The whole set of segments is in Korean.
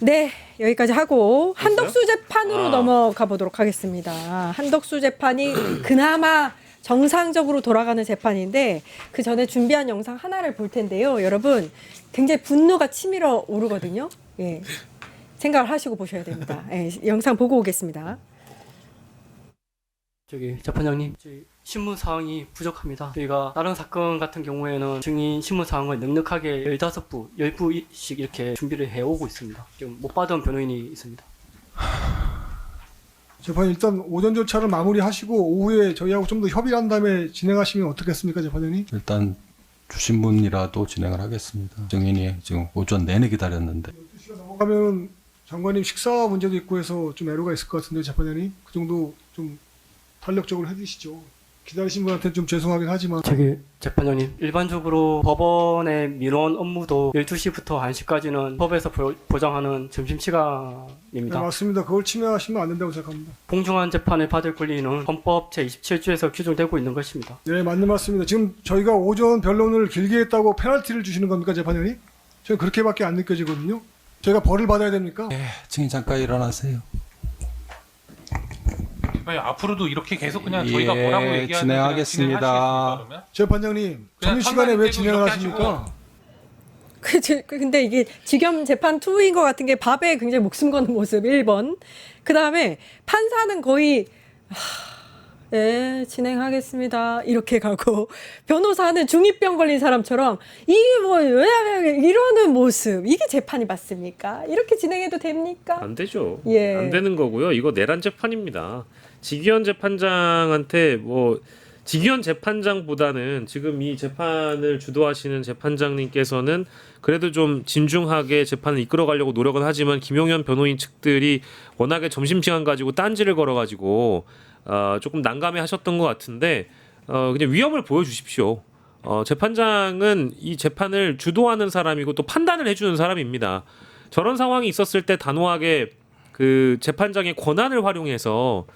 네, 여기까지 하고 됐어요? 한덕수 재판으로 넘어가 보도록 하겠습니다. 한덕수 재판이 그나마 정상적으로 돌아가는 재판인데 그 전에 준비한 영상 하나를 볼 텐데요. 여러분 굉장히 분노가 치밀어 오르거든요. 예, 생각을 하시고 보셔야 됩니다. 예, 영상 보고 오겠습니다. 저기 재판장님, 저희 신문 사항이 부족합니다. 저희가 다른 사건 같은 경우에는 증인 신문 사항을 넉넉하게 15부, 10부씩 이렇게 준비를 해오고 있습니다. 지금 못 받은 변호인이 있습니다. 재판 일단 오전 절차를 마무리하시고 오후에 저희하고 좀 더 협의를 한 다음에 진행하시면 어떻겠습니까, 재판장님? 일단 주신 분이라도 진행을 하겠습니다. 증인이 지금 오전 내내 기다렸는데 12시가 넘어가면 장관님 식사 문제도 있고 해서 좀 애로가 있을 것 같은데 재판장님 그 정도 좀 탄력적으로 해주시죠. 기다리신 분한테 좀 죄송하긴 하지만 저기 재판장님, 일반적으로 법원의 민원 업무도 12시부터 1시까지는 법에서 보장하는 네, 점심시간입니다. 맞습니다. 그걸 침해하시면 안 된다고 생각합니다. 공정한 재판을 받을 권리는 헌법 제27조에서 규정되고 있는 것입니다. 네, 맞는 말씀입니다. 지금 저희가 오전 변론을 길게 했다고 페널티를 주시는 겁니까, 재판장님? 저희 그렇게밖에 안 느껴지거든요. 저희가 벌을 받아야 됩니까? 증인 잠깐 일어나세요. 아니, 앞으로도 이렇게 계속 그냥 예, 저희가 뭐라고 얘기하는 진행하겠습니다. 그러면? 재판장님, 그냥 점심시간에 왜 참관인 진행을 때도 하십니까? 근데 이게 지겸 재판 2인 것 같은 게 밥에 굉장히 목숨 거는 모습 1번. 그 다음에 판사는 거의 네, 진행하겠습니다. 이렇게 가고 변호사는 중2병 걸린 사람처럼 이게 뭐 왜 이러는 모습. 이게 재판이 맞습니까? 이렇게 진행해도 됩니까? 안 되죠. 예. 안 되는 거고요. 이거 내란 재판입니다. 지기현 재판장한테 뭐 지기현 재판장보다는 지금 이 재판을 주도하시는 재판장님께서는 그래도 좀 진중하게 재판을 이끌어가려고 노력은 하지만 김용현 변호인 측들이 워낙에 점심시간 가지고 딴지를 걸어가지고 조금 난감해하셨던 것 같은데 그냥 위험을 보여주십시오. 재판장은 이 재판을 주도하는 사람이고 또 판단을 해주는 사람입니다. 저런 상황이 있었을 때 단호하게 그 재판장의 권한을 활용해서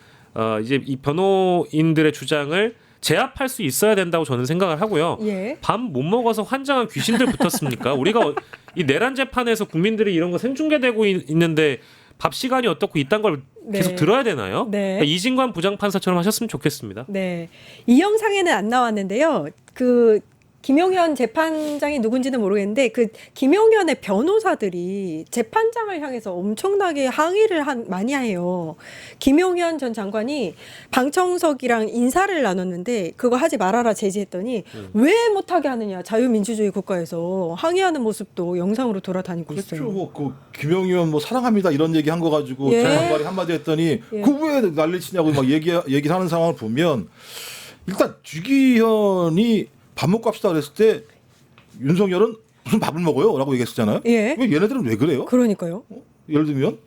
이제 이 변호인들의 주장을 제압할 수 있어야 된다고 저는 생각을 하고요. 예. 밥 못 먹어서 환장한 귀신들 붙었습니까? 우리가 이 내란 재판에서 국민들이 이런 거 생중계되고 있는데 밥 시간이 어떻고 이딴 걸 계속 네. 들어야 되나요? 네. 그러니까 이진관 부장판사처럼 하셨으면 좋겠습니다. 네. 이 영상에는 안 나왔는데요. 그 김용현 재판장이 누군지는 모르겠는데 그 김용현의 변호사들이 재판장을 향해서 엄청나게 항의를 많이 해요. 김용현 전 장관이 방청석이랑 인사를 나눴는데 그거 하지 말아라 제지했더니 왜 못하게 하느냐. 자유민주주의 국가에서 항의하는 모습도 영상으로 돌아다니고 그렇죠. 있어요. 뭐그 김영현 뭐 사랑합니다 이런 얘기 한 거 가지고 예. 장관이 한마디 했더니 예. 그 왜 난리치냐고 막 얘기를 하는 상황을 보면 일단 주기현이 밥 먹고 합시다 그랬을 때 윤석열은 무슨 밥을 먹어요?라고 얘기했었잖아요. 예. 왜 얘네들은 왜 그래요? 그러니까요. 예를 들면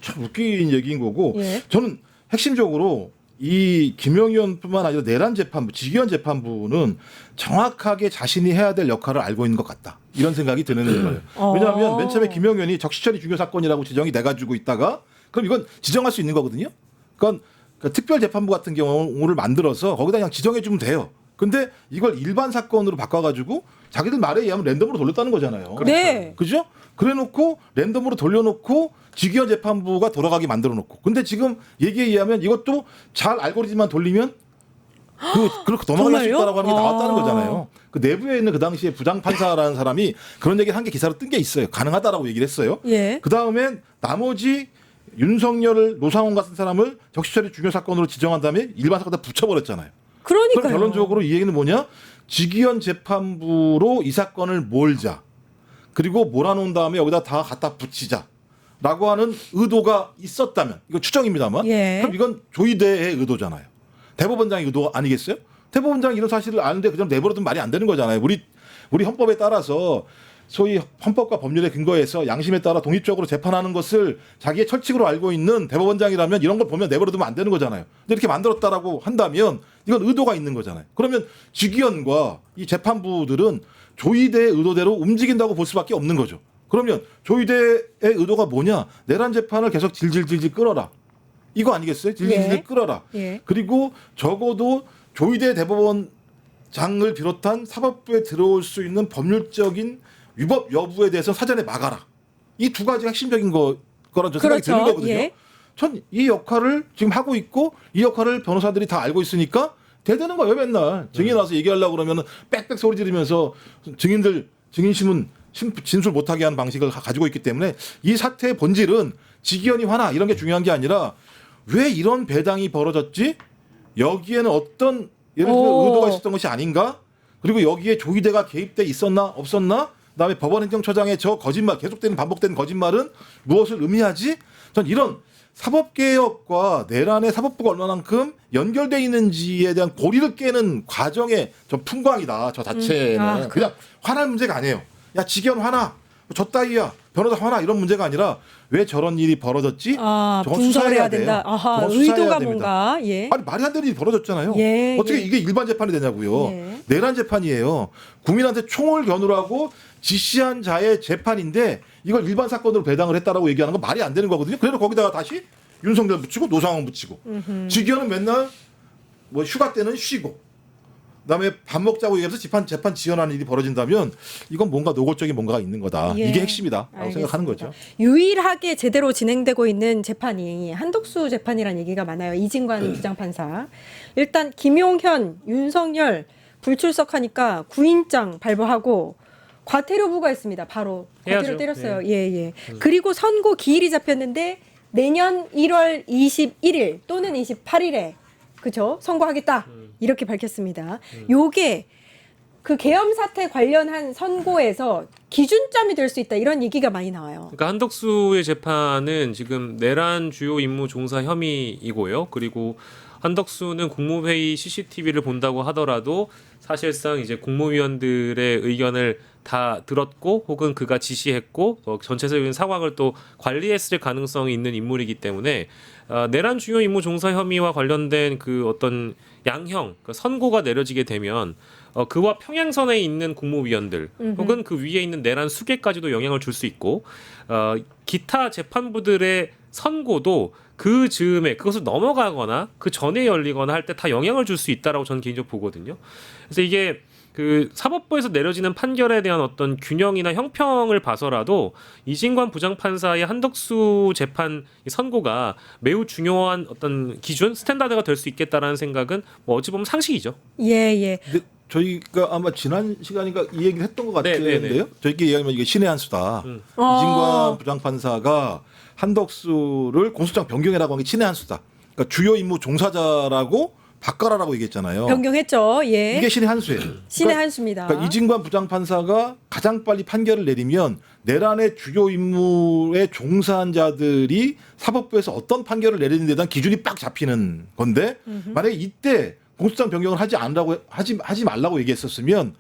참 웃긴 얘기인 거고 예. 저는 핵심적으로 이 김영현뿐만 아니라 내란 재판부, 지기현 재판부는 정확하게 자신이 해야 될 역할을 알고 있는 것 같다. 이런 생각이 드는 거예요. 왜냐하면 맨 처음에 김영현이 적시처리 중요 사건이라고 지정이 돼가지고 있다가 그럼 이건 지정할 수 있는 거거든요. 그러니까 특별 재판부 같은 경우를 만들어서 거기다 그냥 지정해 주면 돼요. 근데 이걸 일반 사건으로 바꿔가지고 자기들 말에 의하면 랜덤으로 돌렸다는 거잖아요. 네. 그죠? 그래놓고 랜덤으로 돌려놓고 지기현 재판부가 돌아가게 만들어놓고. 근데 지금 얘기에 의하면 이것도 잘 알고리즘만 돌리면 그렇게 도망갈 수 정말요? 있다라고 하는 게 나왔다는 아. 거잖아요. 그 내부에 있는 그 당시에 부장판사라는 사람이 그런 얘기를 한 게 기사로 뜬 게 있어요. 가능하다라고 얘기를 했어요. 예. 그 다음엔 나머지 윤석열, 노상원 같은 사람을 적시처리 중요 사건으로 지정한 다음에 일반 사건에다 붙여버렸잖아요. 그러니까요. 그럼 결론적으로 이 얘기는 뭐냐? 지기현 재판부로 이 사건을 몰자. 그리고 몰아놓은 다음에 여기다 다 갖다 붙이자라고 하는 의도가 있었다면 이거 추정입니다만 예. 그럼 이건 조이대의 의도잖아요. 대법원장의 의도 아니겠어요? 대법원장이 이런 사실을 아는데 그냥 내버려두면 말이 안 되는 거잖아요. 우리 헌법에 따라서 소위 헌법과 법률에 근거해서 양심에 따라 독립적으로 재판하는 것을 자기의 철칙으로 알고 있는 대법원장이라면 이런 걸 보면 내버려두면 안 되는 거잖아요. 근데 이렇게 만들었다라고 한다면 이건 의도가 있는 거잖아요. 그러면 지기현과 이 재판부들은 조이대의 의도대로 움직인다고 볼 수밖에 없는 거죠. 그러면 조이대의 의도가 뭐냐? 내란 재판을 계속 질질질질 끌어라. 이거 아니겠어요? 질질질 예. 끌어라. 예. 그리고 적어도 조이대 대법원장을 비롯한 사법부에 들어올 수 있는 법률적인 위법 여부에 대해서 사전에 막아라. 이 두 가지가 핵심적인 거란 저 생각이 드는 거거든요. 예. 전 이 역할을 지금 하고 있고 이 역할을 변호사들이 다 알고 있으니까 대드는 거예요. 맨날 증인 와서 얘기하려고 그러면 빽빽 소리 지르면서 증인심은 진술 못하게 하는 방식을 가지고 있기 때문에 이 사태의 본질은 직위원이 화나 이런 게 중요한 게 아니라 왜 이런 배당이 벌어졌지? 여기에는 어떤 예를 들면 오. 의도가 있었던 것이 아닌가? 그리고 여기에 조희대가 개입돼 있었나 없었나? 그다음에 법원행정처장의 저 거짓말 계속되는 반복되는 거짓말은 무엇을 의미하지? 전 이런 사법개혁과 내란의 사법부가 얼마만큼 연결돼 있는지에 대한 고리를 깨는 과정의 좀 풍광이다. 저 자체는 그냥 화날 문제가 아니에요. 야 직위원 화나, 저 따위야, 변호사 화나 이런 문제가 아니라 왜 저런 일이 벌어졌지? 저건 분석을 수사해야 해야 된다. 돼요. 아하, 저건 수사해야 의도가 됩니다. 뭔가. 예. 아니 말이 안 되는 일이 벌어졌잖아요. 예, 어떻게 예. 이게 일반 재판이 되냐고요. 예. 내란 재판이에요. 국민한테 총을 겨누라고 지시한 자의 재판인데 이걸 일반 사건으로 배당을 했다라고 얘기하는 건 말이 안 되는 거거든요. 그래도 거기다가 다시 윤석열 붙이고 노상원 붙이고 직위원은 맨날 뭐 휴가 때는 쉬고 그다음에 밥 먹자고 얘기해서 재판 지연하는 일이 벌어진다면 이건 뭔가 노골적인 뭔가가 있는 거다. 예. 이게 핵심이다라고 알겠습니다. 생각하는 거죠. 유일하게 제대로 진행되고 있는 재판이 한덕수 재판이라는 얘기가 많아요. 이진관 부장판사. 일단 김용현, 윤석열 불출석하니까 구인장 발부하고 과태료부가 있습니다. 바로 과태료 해야죠. 때렸어요. 예. 그리고 선고 기일이 잡혔는데 내년 1월 21일 또는 28일에 그죠? 선고하겠다. 이렇게 밝혔습니다. 요게 그 계엄 사태 관련한 선고에서 기준점이 될 수 있다 이런 얘기가 많이 나와요. 그러니까 한덕수의 재판은 지금 내란 주요 임무 종사 혐의이고요. 그리고 한덕수는 국무회의 CCTV를 본다고 하더라도 사실상 이제 국무위원들의 의견을 다 들었고 혹은 그가 지시했고 전체적인 상황을 또 관리했을 가능성이 있는 인물이기 때문에 내란 주요 임무 종사 혐의와 관련된 그 어떤 양형, 그 선고가 내려지게 되면 그와 평행선에 있는 국무위원들 혹은 그 위에 있는 내란 수계까지도 영향을 줄 수 있고 기타 재판부들의 선고도 그 즈음에 그것을 넘어가거나 그 전에 열리거나 할 때 다 영향을 줄 수 있다라고 저는 개인적으로 보거든요. 그래서 이게 그 사법부에서 내려지는 판결에 대한 어떤 균형이나 형평을 봐서라도 이진관 부장판사의 한덕수 재판 선고가 매우 중요한 어떤 기준 스탠다드가 될 수 있겠다라는 생각은 뭐 어찌 보면 상식이죠. 예. 근데 저희가 아마 지난 시간인가 이 얘기를 했던 것 네, 같은데요. 저희끼리 이야기하면 이게 신의 한 수다. 이진관 부장판사가 한덕수를 공소장 변경해라고 한 게 신의 한 수다. 그러니까 주요 임무 종사자라고 바꿔라라고 얘기했잖아요. 변경했죠. 예. 이게 신의 한 수예요. 신의 한 수입니다. 그러니까 이진관 부장판사가 가장 빨리 판결을 내리면 내란의 주요 임무에 종사한 자들이 사법부에서 어떤 판결을 내리는 데 대한 기준이 딱 잡히는 건데 만약에 이때 공소장 변경을 하지 말라고 얘기했었으면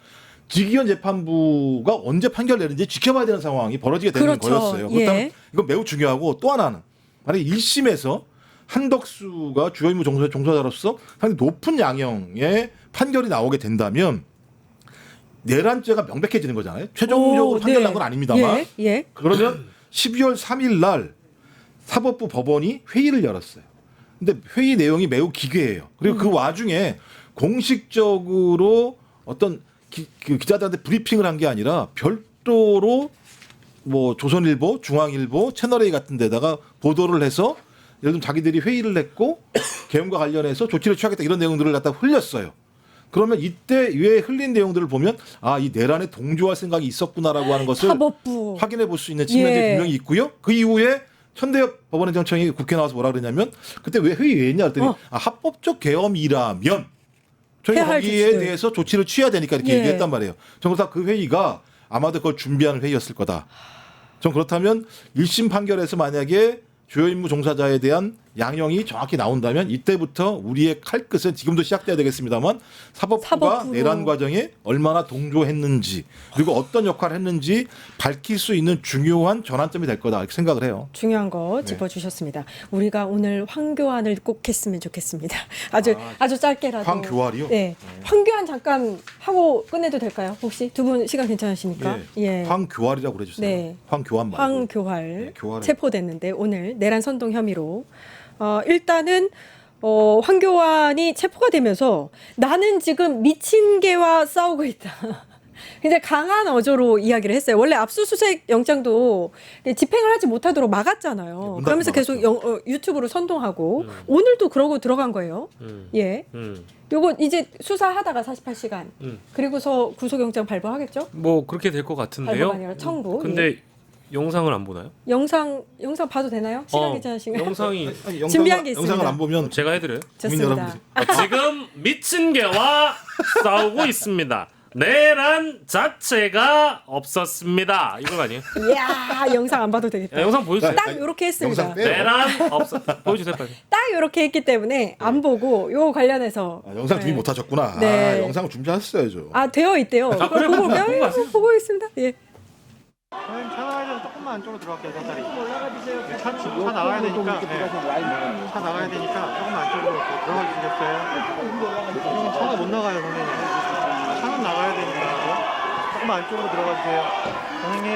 직위원 재판부가 언제 판결 내는지 지켜봐야 되는 상황이 벌어지게 되는 그렇죠. 거였어요. 그렇다면 예. 이건 매우 중요하고 또 하나는 만약에 1심에서 한덕수가 주요 임무 종사자로서 상당히 높은 양형의 판결이 나오게 된다면 내란죄가 명백해지는 거잖아요. 최종적으로 판결 난 건 아닙니다만. 예. 그러면 12월 3일 날 사법부 법원이 회의를 열었어요. 근데 회의 내용이 매우 기괴해요. 그리고 그 와중에 공식적으로 어떤 그 기자들한테 브리핑을 한 게 아니라 별도로 뭐 조선일보, 중앙일보, 채널A 같은 데다가 보도를 해서 예를 들면 자기들이 회의를 했고 계엄과 관련해서 조치를 취하겠다 이런 내용들을 갖다 흘렸어요. 그러면 이때 왜 흘린 내용들을 보면 아, 이 내란에 동조할 생각이 있었구나라고 하는 것을 사법부. 확인해 볼 수 있는 측면이 예. 분명히 있고요. 그 이후에 천대엽 법원행정청이 국회에 나와서 뭐라 그랬냐면 그때 왜 회의 왜 했냐 그랬더니 합법적 계엄이라면 저희가 해야 할 거기에 조치들. 대해서 조치를 취해야 되니까 이렇게 예. 얘기했단 말이에요. 저는 그래서 그 회의가 아마도 그걸 준비하는 회의였을 거다. 전 그렇다면 1심 판결에서 만약에 주요 임무 종사자에 대한 양형이 정확히 나온다면 이때부터 우리의 칼끝은 지금도 시작돼야 되겠습니다만 사법부가 사법부로. 내란 과정에 얼마나 동조했는지 그리고 어떤 역할을 했는지 밝힐 수 있는 중요한 전환점이 될 거다 이렇게 생각을 해요. 중요한 거 짚어주셨습니다. 우리가 오늘 황교안을 꼭 했으면 좋겠습니다. 아주 짧게라도. 황교안이요? 네. 황교안 잠깐 하고 끝내도 될까요? 혹시 두 분 시간 괜찮으십니까? 예. 황교알이라고 그래주세요. 네. 황교안 말고. 황교활 네, 교활을. 체포됐는데 오늘 내란 선동 혐의로 일단은 황교안이 체포가 되면서 나는 지금 미친 개와 싸우고 있다. 굉장히 강한 어조로 이야기를 했어요. 원래 압수수색 영장도 집행을 하지 못하도록 막았잖아요. 문 닫고 그러면서 계속 유튜브로 선동하고 오늘도 그러고 들어간 거예요. 예. 요거 이제 수사하다가 48시간 그리고서 구속영장 발부하겠죠? 뭐 그렇게 될 것 같은데요. 발부가 아니라 청구. 근데 예. 영상을 안 보나요? 영상 봐도 되나요? 시간 괜찮으신가요? 영상이 아니, 준비한 게 있습니다. 영상을 안 보면 제가 해드려요. 국민 좋습니다. 여러분들이 지금 미친 개와 싸우고 있습니다. 내란 자체가 없었습니다. 이건 아니에요? 이야, 영상 안 봐도 되겠다. 야, 영상 보여주세요. 딱 이렇게 했습니다. 영상 빼요. 내란 보여주세요 빨리. 딱 이렇게 했기 때문에 안 보고 요 관련해서 영상 준비 못하셨구나. 네. 영상을 준비하셨어야죠. 되어 있대요. 그걸 그래, 보고 보고 예, 가세요. 보고 있습니다. 예. 저희는 차 나가야 돼서 조금만 안쪽으로 들어갈게요, 사다리. 차 나가야 되니까, 차 나가야 되니까 조금만 안쪽으로 들어가 주시겠어요? 그러면 차가 못 나가요, 선생님. 차는 나가야 되니까. 조금만 안쪽으로 들어가 주세요. 선생님.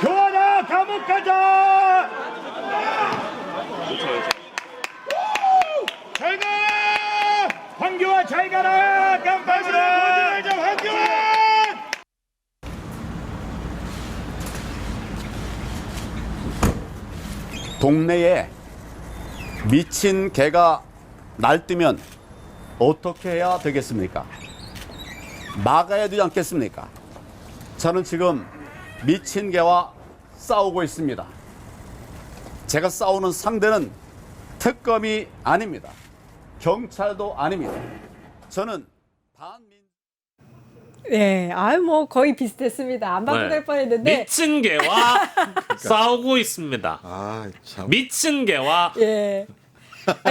교환아, 감옥 가자! 잘 가! 황교안 잘 가라! 깜빡이라! 황교안! 동네에 미친 개가 날뛰면 어떻게 해야 되겠습니까? 막아야 되지 않겠습니까? 저는 지금 미친 개와 싸우고 있습니다. 제가 싸우는 상대는 특검이 아닙니다. 경찰도 아닙니다. 저는 반민 네, 뭐 거의 비슷했습니다. 안 봐도 네. 될 뻔했는데. 미친 개와 싸우고 있습니다. 아, 참. 미친 개와 예.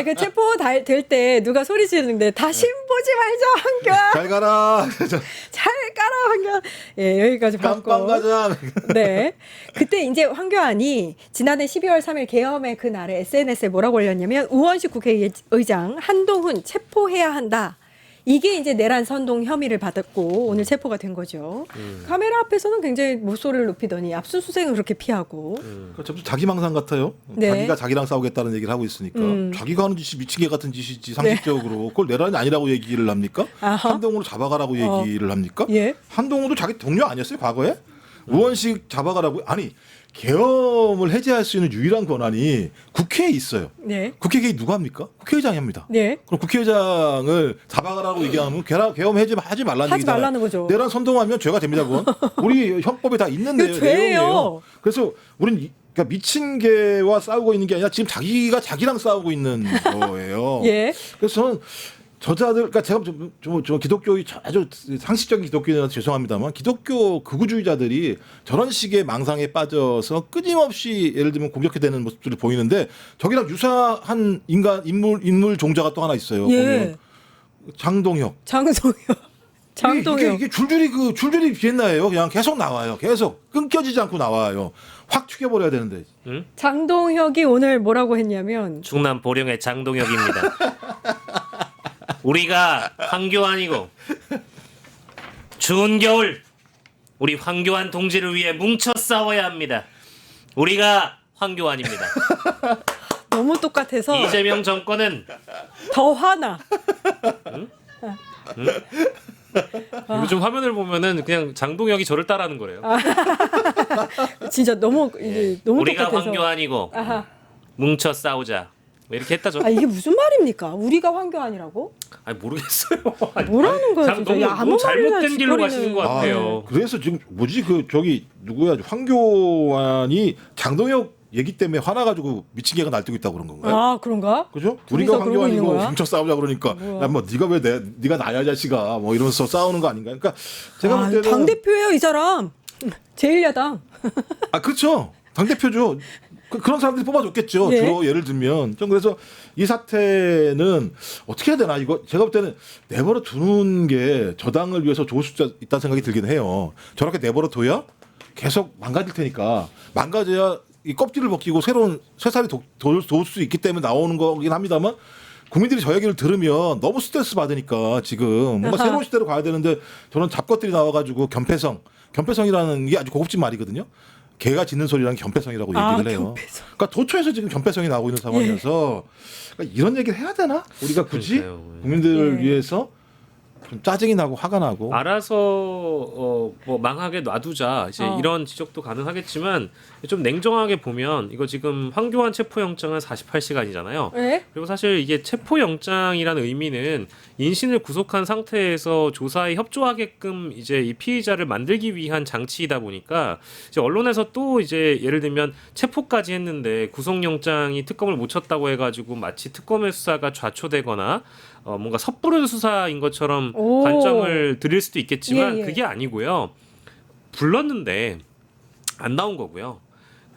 그 체포 될 때 누가 소리 지르는데 다시 보지 말자 황교안. 잘 가라. 잘 까라 황교안. 예, 여기까지 봤고. 깜빵 가자. 네. 그때 이제 황교안이 지난해 12월 3일 계엄의 그날에 SNS에 뭐라고 올렸냐면 우원식 국회의장 한동훈 체포해야 한다. 이게 이제 내란 선동 혐의를 받았고 오늘 체포가 된 거죠. 카메라 앞에서는 굉장히 목소리를 높이더니 압수수색은 그렇게 피하고. 좀 자기망상 같아요. 네. 자기가 자기랑 싸우겠다는 얘기를 하고 있으니까 자기가 하는 짓이 미친 개 같은 짓이지 상식적으로 그걸 내란이 아니라고 얘기를 합니까? 아하. 한동훈을 잡아가라고 얘기를 합니까? 예. 한동훈도 자기 동료 아니었어요 과거에? 우원식 잡아가라고 아니 계엄을 해제할 수 있는 유일한 권한이 국회에 있어요. 네. 국회 개의 누가 합니까? 국회의장이 합니다. 네. 그럼 국회의장을 잡아가라고 얘기하면 계엄 해제하지 말라는 하지 얘기잖아요. 말라는 거죠. 내란 선동하면 죄가 됩니다. 그건 우리 형법에 다 있는 이거 죄예요. 내용이에요. 그래서 우리는 그러니까 미친 개와 싸우고 있는 게 아니라 지금 자기가 자기랑 싸우고 있는 거예요. 예. 그래서 저는 저자들, 그러니까 제가 좀 기독교 아주 상식적인 기독교인한테 죄송합니다만 기독교 극우주의자들이 저런 식의 망상에 빠져서 끊임없이 예를 들면 공격해대는 모습들을 보이는데 저기랑 유사한 인물 종자가 또 하나 있어요. 예. 보면. 장동혁. 장동혁. 이게 줄줄이 비엔나예요. 그냥 계속 나와요. 계속 끊겨지지 않고 나와요. 확 튀겨버려야 되는데. 장동혁이 오늘 뭐라고 했냐면 충남 보령의 장동혁입니다. 우리가 황교안이고 추운 겨울 우리 황교안 동지를 위해 뭉쳐 싸워야 합니다. 우리가 황교안입니다. 너무 똑같아서 이재명 정권은 더 화나. 요즘 화면을 보면은 그냥 장동혁이 저를 따라하는 거래요. 진짜 너무 이제 너무 우리가 똑같아서. 황교안이고 아하. 뭉쳐 싸우자. 뭐 이렇게 했다죠. 이게 무슨 말입니까? 우리가 황교안이라고? 아니 모르겠어요. 뭐라는 거야 진짜. 너무, 야, 아무 너무 잘못된 말이나 길로 짓거리는. 가시는 것 같아요. 그래서 지금 뭐지 누구야 황교안이 장동혁 얘기 때문에 화나가지고 미친 개가 날뛰고 있다고 그런 건가요? 아 그런가? 그죠? 둘이서 우리가 그러고 있는 황교안이고 거야? 뭉쳐 싸우자 그러니까 뭐야? 야, 뭐 네가 왜 네가 나야 자식아 뭐 이러면서 싸우는 거 아닌가? 그러니까 제가 볼 때는 당 대표예요 이 사람. 제1야당. 그렇죠. 당 대표죠. 그런 사람들이 뽑아줬겠죠. 예. 주로 예를 들면 좀 그래서 이 사태는 어떻게 해야 되나 이거 제가 볼 때는 내버려 두는 게 저당을 위해서 좋을 수 있다는 생각이 들긴 해요. 저렇게 내버려 둬야 계속 망가질 테니까 망가져야 이 껍질을 벗기고 새로운 새살이 돋을 수 있기 때문에 나오는 거긴 합니다만 국민들이 저 얘기를 들으면 너무 스트레스 받으니까 지금 뭔가 아하. 새로운 시대로 가야 되는데 저런 잡것들이 나와가지고 겸폐성이라는 게 아주 고급진 말이거든요. 개가 짖는 소리라는 겸폐성이라고 얘기를 해요. 겸폐성. 그러니까 도처에서 지금 겸폐성이 나오고 있는 상황이어서 그러니까 이런 얘기를 해야 되나? 우리가 굳이 그러니까요. 국민들을 예. 위해서 좀 짜증이 나고 화가 나고 알아서 뭐 망하게 놔두자 이제 이런 지적도 가능하겠지만 좀 냉정하게 보면 이거 지금 황교안 체포영장은 48시간이잖아요. 네? 그리고 사실 이게 체포영장이라는 의미는 인신을 구속한 상태에서 조사에 협조하게끔 이제 이 피의자를 만들기 위한 장치이다 보니까 이제 언론에서 또 이제 예를 들면 체포까지 했는데 구속영장이 특검을 못 쳤다고 해가지고 마치 특검의 수사가 좌초되거나 뭔가 섣부른 수사인 것처럼 오. 관점을 드릴 수도 있겠지만 예, 예. 그게 아니고요. 불렀는데 안 나온 거고요.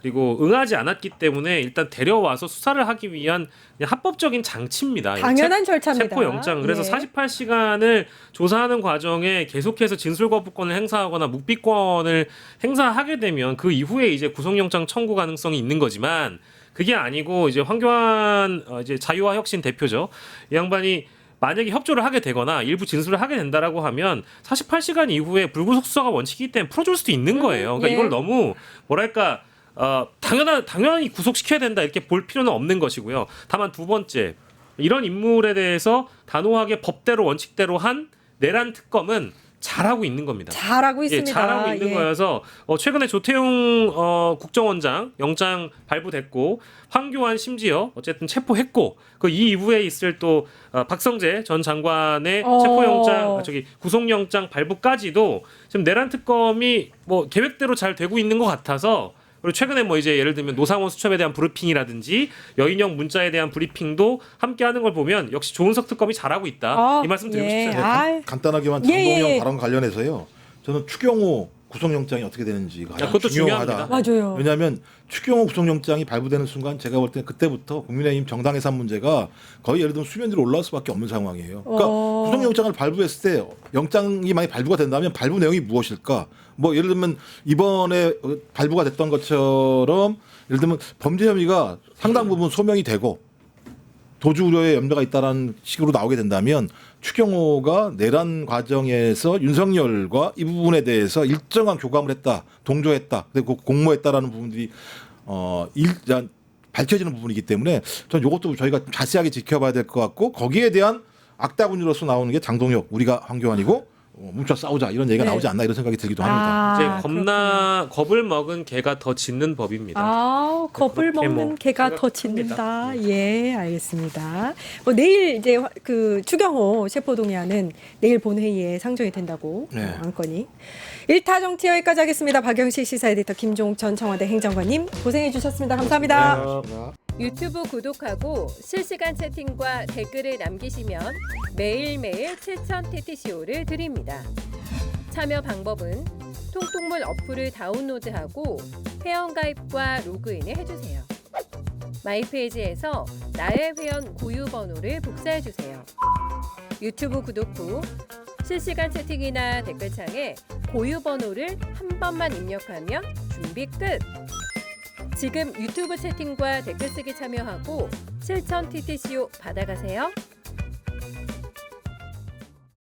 그리고 응하지 않았기 때문에 일단 데려와서 수사를 하기 위한 그냥 합법적인 장치입니다. 당연한 절차입니다. 체포영장. 그래서 예. 48시간을 조사하는 과정에 계속해서 진술 거부권을 행사하거나 묵비권을 행사하게 되면 그 이후에 이제 구속영장 청구 가능성이 있는 거지만 그게 아니고 이제 황교안 이제 자유와 혁신 대표죠. 이 양반이 만약에 협조를 하게 되거나 일부 진술을 하게 된다라고 하면 48시간 이후에 불구속 수사가 원칙이기 때문에 풀어줄 수도 있는 거예요. 그러니까 예. 이걸 너무 뭐랄까 당연히 구속시켜야 된다 이렇게 볼 필요는 없는 것이고요. 다만 두 번째 이런 인물에 대해서 단호하게 법대로 원칙대로 한 내란 특검은 잘하고 있는 겁니다. 잘하고 예, 있습니다. 잘하고 있는 예. 거여서 최근에 조태용 국정원장 영장 발부됐고 황교안 심지어 어쨌든 체포했고 그 이 이후에 있을 또 박성재 전 장관의 체포영장 구속영장 발부까지도 지금 내란 특검이 뭐 계획대로 잘 되고 있는 것 같아서 그리고 최근에 뭐 이제 예를 들면 노상원 수첩에 대한 브리핑이라든지 여인형 문자에 대한 브리핑도 함께 하는 걸 보면 역시 조은석 특검이 잘하고 있다. 이 말씀 드리고 예. 싶습니다. 아이. 간단하게만 예, 장동영 예. 발언 관련해서요. 저는 추경호 구속영장이 어떻게 되는지가 가장 그것도 중요하다. 맞아요. 왜냐하면 추경호 구속영장이 발부되는 순간 제가 볼 때 그때부터 국민의힘 정당 해산 문제가 거의 예를 들면 수면 위로 올라올 수밖에 없는 상황이에요. 그러니까 구속영장을 발부했을 때 영장이 만약 발부가 된다면 발부 내용이 무엇일까? 뭐 예를 들면 이번에 발부가 됐던 것처럼 예를 들면 범죄 혐의가 상당 부분 소명이 되고 도주 우려에 염려가 있다라는 식으로 나오게 된다면 추경호가 내란 과정에서 윤석열과 이 부분에 대해서 일정한 교감을 했다, 동조했다, 그리고 공모했다라는 부분들이 밝혀지는 부분이기 때문에 저는 이것도 저희가 좀 자세하게 지켜봐야 될 것 같고 거기에 대한 악다군으로서 나오는 게 장동혁, 우리가 황교안이고 뭉쳐 싸우자 이런 얘기가 네. 나오지 않나 이런 생각이 들기도 합니다. 이제 겁을 먹은 개가 더 짖는 법입니다. 겁을 그렇게 먹는 뭐 개가 더 생각합니다. 짖는다. 예, 알겠습니다. 내일 이제 그 추경호 체포동의안은 내일 본회의에 상정이 된다고 네. 안건이. 1타 정치 여기까지 하겠습니다. 박영식 시사 에디터 김종천 청와대 행정관님 고생해 주셨습니다. 감사합니다. 유튜브 구독하고 실시간 채팅과 댓글을 남기시면 매일매일 실천 TTCO를 드립니다. 참여 방법은 통통물 어플을 다운로드하고 회원가입과 로그인을 해주세요. 마이페이지에서 나의 회원 고유 번호를 복사해주세요. 유튜브 구독 후 실시간 채팅이나 댓글창에 고유 번호를 한 번만 입력하면 준비 끝! 지금 유튜브 채팅과 댓글 쓰기 참여하고 실천 TTCO 받아가세요.